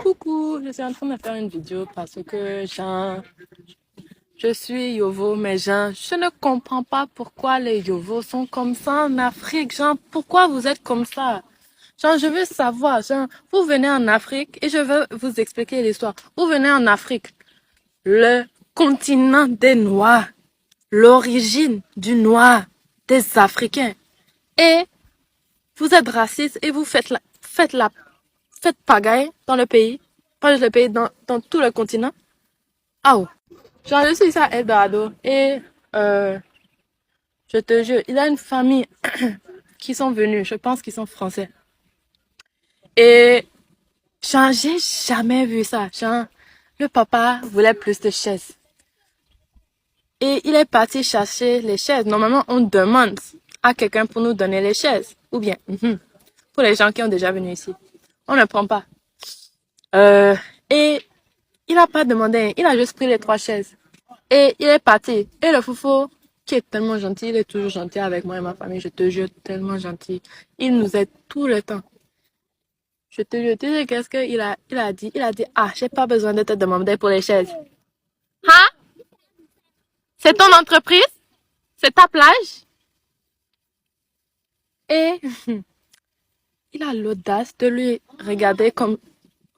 Coucou, je suis en train de faire une vidéo parce que, genre, je suis Yovo, mais genre, je ne comprends pas pourquoi les Yovos sont comme ça en Afrique. Genre, pourquoi vous êtes comme ça? Genre, je veux savoir, genre, vous venez en Afrique et je veux vous expliquer l'histoire. Vous venez en Afrique, le continent des Noirs, l'origine du Noir, des Africains. Et vous êtes raciste et vous faites pagaille dans le pays, pas le pays, dans tout le continent. Ah, oh. Genre, je suis à Eldorado et euh, je te jure, il a une famille qui sont venus, je pense qu'ils sont français. Et genre, j'ai jamais vu ça. Genre, le papa voulait plus de chaises. Et il est parti chercher les chaises. Normalement, on demande à quelqu'un pour nous donner les chaises. Ou bien, pour les gens qui ont déjà venu ici. On ne prend pas. Et il n'a pas demandé, il a juste pris les 3 chaises. Et il est parti. Et le foufou, qui est tellement gentil, il est toujours gentil avec moi et ma famille, je te jure, tellement gentil. Il nous aide tout le temps. Je te jure, tu sais qu'est-ce qu'il a dit? Il a dit, ah, j'ai pas besoin de te demander pour les chaises. Hein? C'est ton entreprise? C'est ta plage? Et il a l'audace de lui regarder comme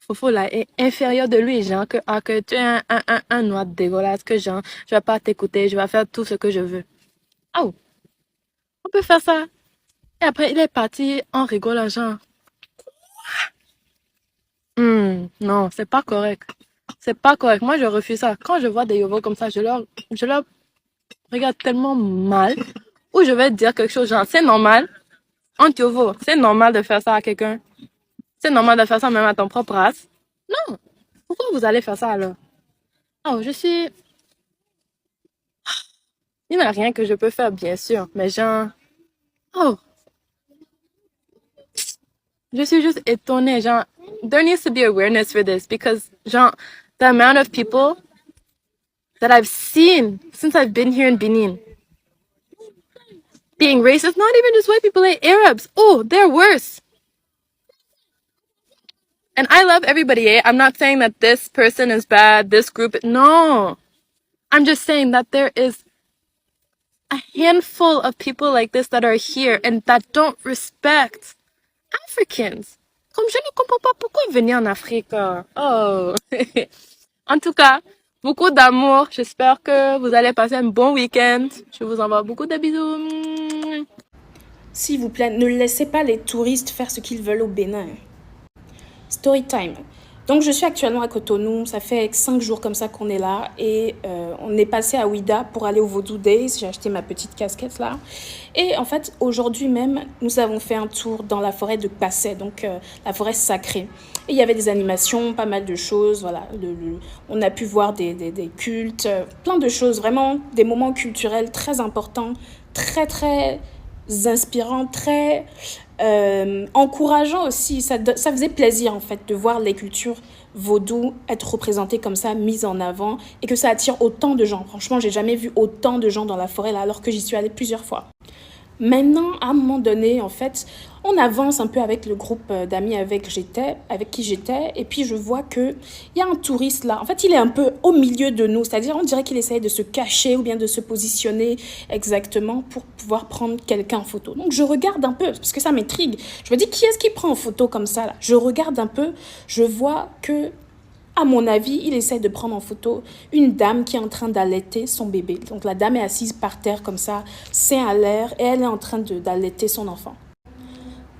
Fofo là est inférieur de lui, genre que tu es un noir dégueulasse, que genre, je vais pas t'écouter, je vais faire tout ce que je veux. Oh, on peut faire ça. Et après, il est parti en rigolant, genre, non, c'est pas correct. C'est pas correct. Moi, je refuse ça. Quand je vois des yovos comme ça, je leur regarde tellement mal. Ou je vais dire quelque chose, genre, c'est normal. Entre yovo, c'est normal de faire ça à quelqu'un. C'est normal de faire ça même à ton propre race. Non. Pourquoi vous allez faire ça alors? Oh, je suis... Il n'y a rien que je peux faire, bien sûr. Mais genre... Oh, je suis juste étonnée. Genre, there needs to be awareness for this. Because, genre, the amount of people that I've seen since I've been here in Benin being racist, not even just white people, like Arabs. Oh, they're worse. And I love everybody, eh? I'm not saying that this person is bad, this group. No. I'm just saying that there is a handful of people like this that are here and that don't respect Africans. Comme je ne comprends pas pourquoi venir en Afrique. Oh. En tout cas, beaucoup d'amour. J'espère que vous allez passer un bon week-end. Je vous envoie beaucoup de bisous. S'il vous plaît, ne laissez pas les touristes faire ce qu'ils veulent au Bénin. Story time. Donc je suis actuellement à Cotonou, ça fait 5 jours comme ça qu'on est là et on est passé à Ouida pour aller au Vaudou Days, j'ai acheté ma petite casquette là. Et en fait aujourd'hui même nous avons fait un tour dans la forêt de Passé, donc la forêt sacrée. Et il y avait des animations, pas mal de choses, voilà. On a pu voir des cultes, plein de choses, vraiment des moments culturels très importants, très très inspirants, très encourageant aussi. Ça faisait plaisir en fait de voir les cultures vaudou être représentées comme ça, mises en avant et que ça attire autant de gens. Franchement, j'ai jamais vu autant de gens dans la forêt là alors que j'y suis allée plusieurs fois. Maintenant, à un moment donné, en fait, on avance un peu avec le groupe d'amis avec qui j'étais, et puis je vois que il y a un touriste là. En fait, il est un peu au milieu de nous, c'est-à-dire on dirait qu'il essaye de se cacher ou bien de se positionner exactement pour pouvoir prendre quelqu'un en photo. Donc je regarde un peu parce que ça m'intrigue. Je me dis qui est-ce qui prend en photo comme ça là? Je regarde un peu, je vois que à mon avis, il essaie de prendre en photo une dame qui est en train d'allaiter son bébé. Donc la dame est assise par terre comme ça, sein à l'air, et elle est en train d'allaiter son enfant.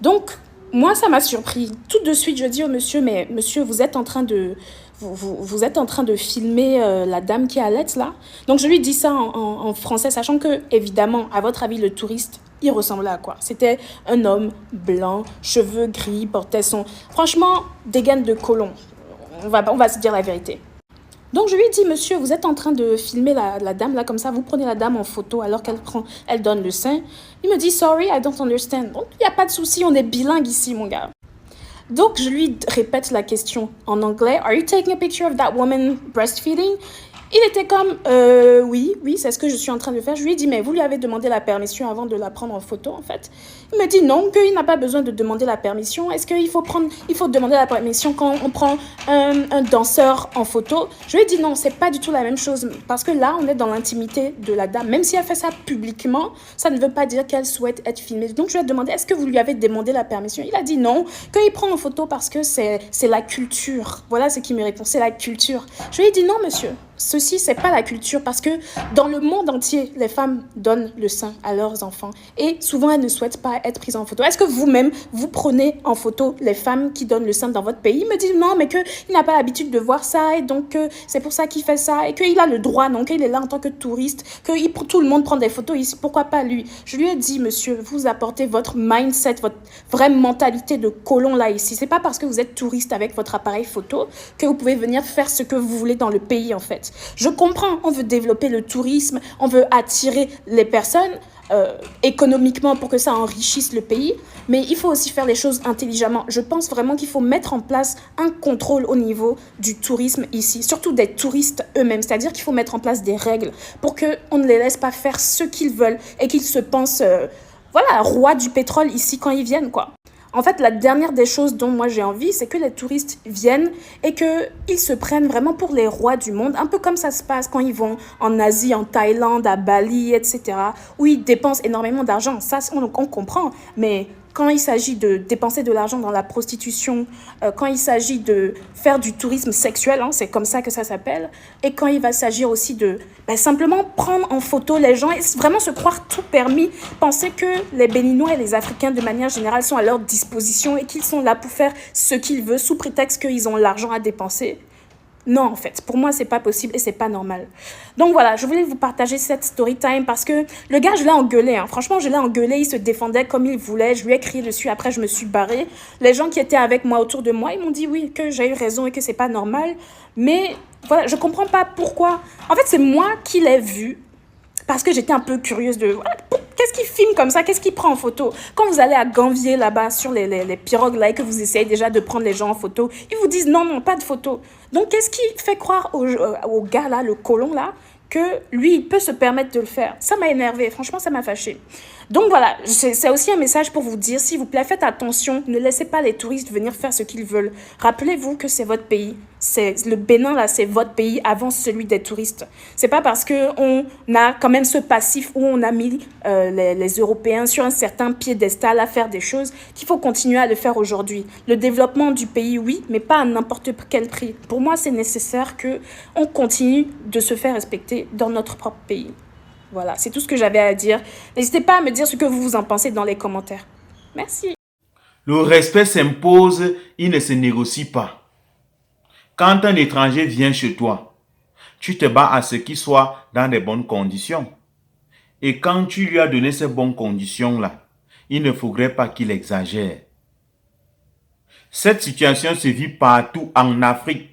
Donc, moi, ça m'a surpris. Tout de suite, je dis au monsieur, mais monsieur, vous êtes en train de... Vous êtes en train de filmer la dame qui allaite là. Donc je lui dis ça en français, sachant que, évidemment, à votre avis, le touriste, il ressemblait à quoi? C'était un homme blanc, cheveux gris, portait son... Franchement, des gaines de colon. On va se dire la vérité. Donc je lui dis, monsieur, vous êtes en train de filmer la dame là comme ça, vous prenez la dame en photo alors elle donne le sein. Il me dit, sorry, I don't understand. Donc il n'y a pas de souci, on est bilingue ici, mon gars. Donc je lui répète la question en anglais, are you taking a picture of that woman breastfeeding? Il était comme, oui, c'est ce que je suis en train de faire. Je lui ai dit, mais vous lui avez demandé la permission avant de la prendre en photo, en fait. Il me dit non, qu'il n'a pas besoin de demander la permission. Est-ce qu'il faut demander la permission quand on prend un danseur en photo? Je lui ai dit non, c'est pas du tout la même chose. Parce que là, on est dans l'intimité de la dame. Même si elle fait ça publiquement, ça ne veut pas dire qu'elle souhaite être filmée. Donc, je lui ai demandé, est-ce que vous lui avez demandé la permission? Il a dit non, qu'il prend en photo parce que c'est la culture. Voilà ce qu'il me répond, c'est la culture. Je lui ai dit non, monsieur. Ceci, c'est pas la culture parce que dans le monde entier, les femmes donnent le sein à leurs enfants et souvent elles ne souhaitent pas être prises en photo. Est-ce que vous-même, vous prenez en photo les femmes qui donnent le sein dans votre pays? Il me dit non, mais qu'il n'a pas l'habitude de voir ça et donc c'est pour ça qu'il fait ça et qu'il a le droit, non, qu'il est là en tant que touriste, que tout le monde prend des photos ici, pourquoi pas lui? Je lui ai dit, monsieur, vous apportez votre mindset, votre vraie mentalité de colon là ici. C'est pas parce que vous êtes touriste avec votre appareil photo que vous pouvez venir faire ce que vous voulez dans le pays en fait. Je comprends, on veut développer le tourisme, on veut attirer les personnes économiquement pour que ça enrichisse le pays, mais il faut aussi faire les choses intelligemment. Je pense vraiment qu'il faut mettre en place un contrôle au niveau du tourisme ici, surtout des touristes eux-mêmes, c'est-à-dire qu'il faut mettre en place des règles pour qu'on ne les laisse pas faire ce qu'ils veulent et qu'ils se pensent, voilà, rois du pétrole ici quand ils viennent, quoi. En fait, la dernière des choses dont moi j'ai envie, c'est que les touristes viennent et qu'ils se prennent vraiment pour les rois du monde, un peu comme ça se passe quand ils vont en Asie, en Thaïlande, à Bali, etc., où ils dépensent énormément d'argent. Ça, on comprend, mais quand il s'agit de dépenser de l'argent dans la prostitution, quand il s'agit de faire du tourisme sexuel, hein, c'est comme ça que ça s'appelle, et quand il va s'agir aussi de simplement prendre en photo les gens et vraiment se croire tout permis, penser que les Béninois et les Africains de manière générale sont à leur disposition et qu'ils sont là pour faire ce qu'ils veulent sous prétexte qu'ils ont l'argent à dépenser. Non, en fait, pour moi, c'est pas possible et c'est pas normal. Donc voilà, je voulais vous partager cette story time parce que le gars, je l'ai engueulé. Hein. Franchement, je l'ai engueulé, il se défendait comme il voulait. Je lui ai crié dessus, après, je me suis barrée. Les gens qui étaient avec moi autour de moi, ils m'ont dit oui, que j'ai eu raison et que c'est pas normal. Mais voilà, je comprends pas pourquoi. En fait, c'est moi qui l'ai vu parce que j'étais un peu curieuse de... Qu'est-ce qu'il filme comme ça? Qu'est-ce qu'il prend en photo? Quand vous allez à Ganvier, là-bas, sur les pirogues, là, et que vous essayez déjà de prendre les gens en photo, ils vous disent non, pas de photo. Donc, qu'est-ce qui fait croire au gars, là, le colon, là, que lui, il peut se permettre de le faire? Ça m'a énervé. Franchement, ça m'a fâché. Donc, voilà, c'est aussi un message pour vous dire, s'il vous plaît, faites attention. Ne laissez pas les touristes venir faire ce qu'ils veulent. Rappelez-vous que c'est votre pays. Le Bénin, là, c'est votre pays avant celui des touristes. C'est pas parce qu'on a quand même ce passif où on a mis les Européens sur un certain piédestal à faire des choses qu'il faut continuer à le faire aujourd'hui. Le développement du pays, oui, mais pas à n'importe quel prix. Pour moi, c'est nécessaire qu'on continue de se faire respecter dans notre propre pays. Voilà, c'est tout ce que j'avais à dire. N'hésitez pas à me dire ce que vous en pensez dans les commentaires. Merci. Le respect s'impose, il ne se négocie pas. Quand un étranger vient chez toi, tu te bats à ce qu'il soit dans de bonnes conditions. Et quand tu lui as donné ces bonnes conditions-là, il ne faudrait pas qu'il exagère. Cette situation se vit partout en Afrique.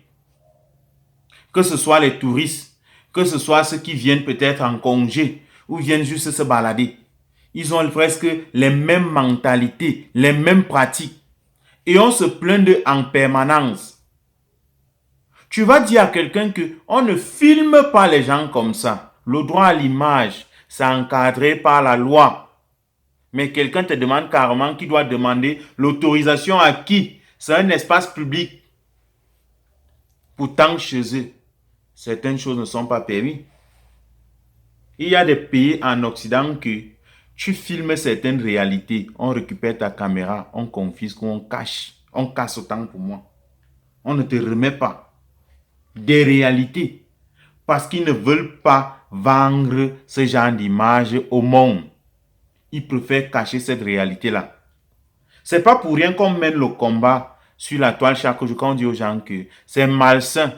Que ce soit les touristes, que ce soit ceux qui viennent peut-être en congé ou viennent juste se balader. Ils ont presque les mêmes mentalités, les mêmes pratiques. Et on se plaint d'eux en permanence. Tu vas dire à quelqu'un qu'on ne filme pas les gens comme ça. Le droit à l'image, c'est encadré par la loi. Mais quelqu'un te demande carrément qui doit demander l'autorisation à qui? C'est un espace public. Pourtant, chez eux, certaines choses ne sont pas permises. Il y a des pays en Occident que tu filmes certaines réalités, on récupère ta caméra, on confisque, on cache, on casse autant pour moi. On ne te remet pas des réalités parce qu'ils ne veulent pas vendre ce genre d'image au monde. Ils préfèrent cacher cette réalité-là. C'est pas pour rien qu'on mène le combat sur la toile chaque jour quand on dit aux gens que c'est malsain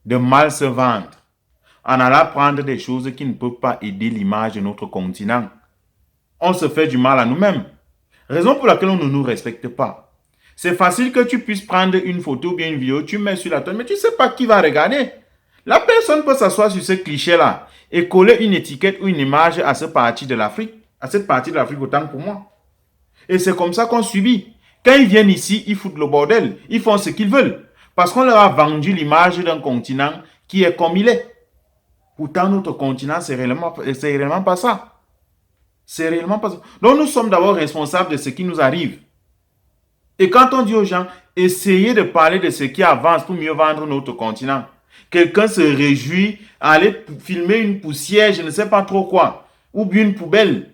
de mal se vendre en allant prendre des choses qui ne peuvent pas aider l'image de notre continent. On se fait du mal à nous-mêmes. Raison pour laquelle on ne nous respecte pas. C'est facile que tu puisses prendre une photo ou bien une vidéo, tu mets sur la toile, mais tu ne sais pas qui va regarder. La personne peut s'asseoir sur ce cliché-là et coller une étiquette ou une image à cette partie de l'Afrique, autant pour moi. Et c'est comme ça qu'on subit. Quand ils viennent ici, ils foutent le bordel. Ils font ce qu'ils veulent. Parce qu'on leur a vendu l'image d'un continent qui est comme il est. Pourtant, notre continent, c'est réellement pas ça. C'est réellement pas ça. Donc, nous sommes d'abord responsables de ce qui nous arrive. Et quand on dit aux gens, essayez de parler de ce qui avance pour mieux vendre notre continent. Quelqu'un se réjouit à aller filmer une poussière, je ne sais pas trop quoi, ou bien une poubelle.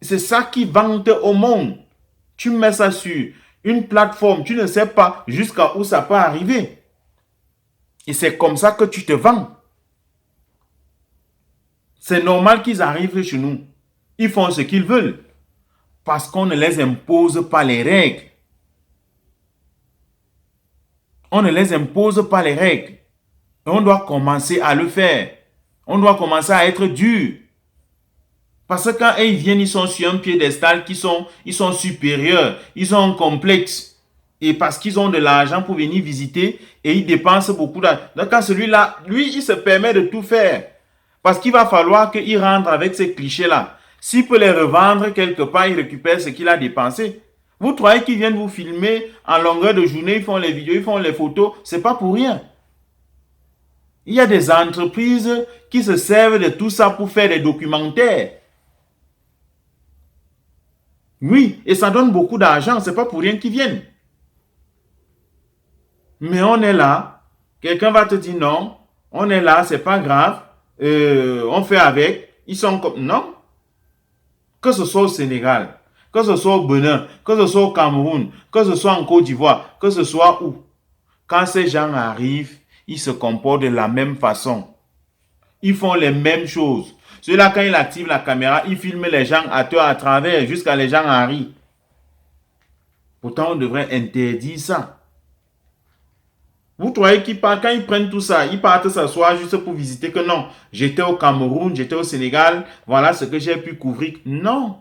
C'est ça qui vante au monde. Tu mets ça sur une plateforme, tu ne sais pas jusqu'à où ça peut arriver. Et c'est comme ça que tu te vends. C'est normal qu'ils arrivent chez nous. Ils font ce qu'ils veulent. Parce qu'on ne les impose pas les règles. On ne les impose pas les règles. Et on doit commencer à le faire. On doit commencer à être dur. Parce que quand ils viennent, ils sont sur un piédestal, ils sont supérieurs, ils ont un complexe. Et parce qu'ils ont de l'argent pour venir visiter et ils dépensent beaucoup d'argent. Donc quand celui-là, lui, il se permet de tout faire. Parce qu'il va falloir qu'il rentre avec ces clichés-là. S'il peut les revendre quelque part, il récupère ce qu'il a dépensé. Vous croyez qu'ils viennent vous filmer en longueur de journée, ils font les vidéos, ils font les photos, c'est pas pour rien. Il y a des entreprises qui se servent de tout ça pour faire des documentaires. Oui, et ça donne beaucoup d'argent, c'est pas pour rien qu'ils viennent. Mais on est là, quelqu'un va te dire non, on est là, c'est pas grave, on fait avec, ils sont comme... Non. Que ce soit au Sénégal, que ce soit au Bénin, que ce soit au Cameroun, que ce soit en Côte d'Ivoire, que ce soit où. Quand ces gens arrivent, ils se comportent de la même façon. Ils font les mêmes choses. Celui-là, quand il active la caméra, il filme les gens à travers, jusqu'à les gens en rient. Pourtant, on devrait interdire ça. Vous croyez qu'ils partent, quand ils prennent tout ça, ils partent s'asseoir juste pour visiter que non, j'étais au Cameroun, j'étais au Sénégal, voilà ce que j'ai pu couvrir. Non,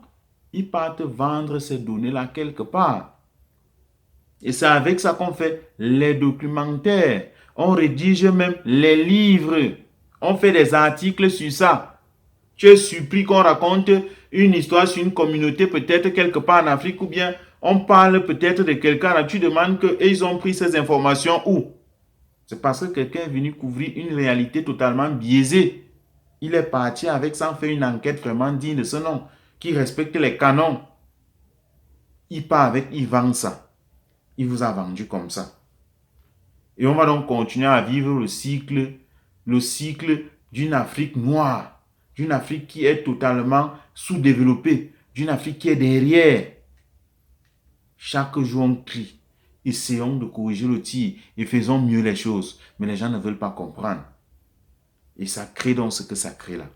ils partent vendre ces données-là quelque part. Et c'est avec ça qu'on fait les documentaires. On rédige même les livres. On fait des articles sur ça. Tu es surpris qu'on raconte une histoire sur une communauté, peut-être quelque part en Afrique, ou bien on parle peut-être de quelqu'un, là tu demandes qu'ils ont pris ces informations où? C'est parce que quelqu'un est venu couvrir une réalité totalement biaisée. Il est parti avec ça, on fait une enquête vraiment digne de ce nom, qui respecte les canons. Il part avec, il vend ça. Il vous a vendu comme ça. Et on va donc continuer à vivre le cycle d'une Afrique noire, d'une Afrique qui est totalement sous-développée, d'une Afrique qui est derrière. Chaque jour on crie. Essayons de corriger le tir et faisons mieux les choses. Mais les gens ne veulent pas comprendre. Et ça crée donc ce que ça crée là.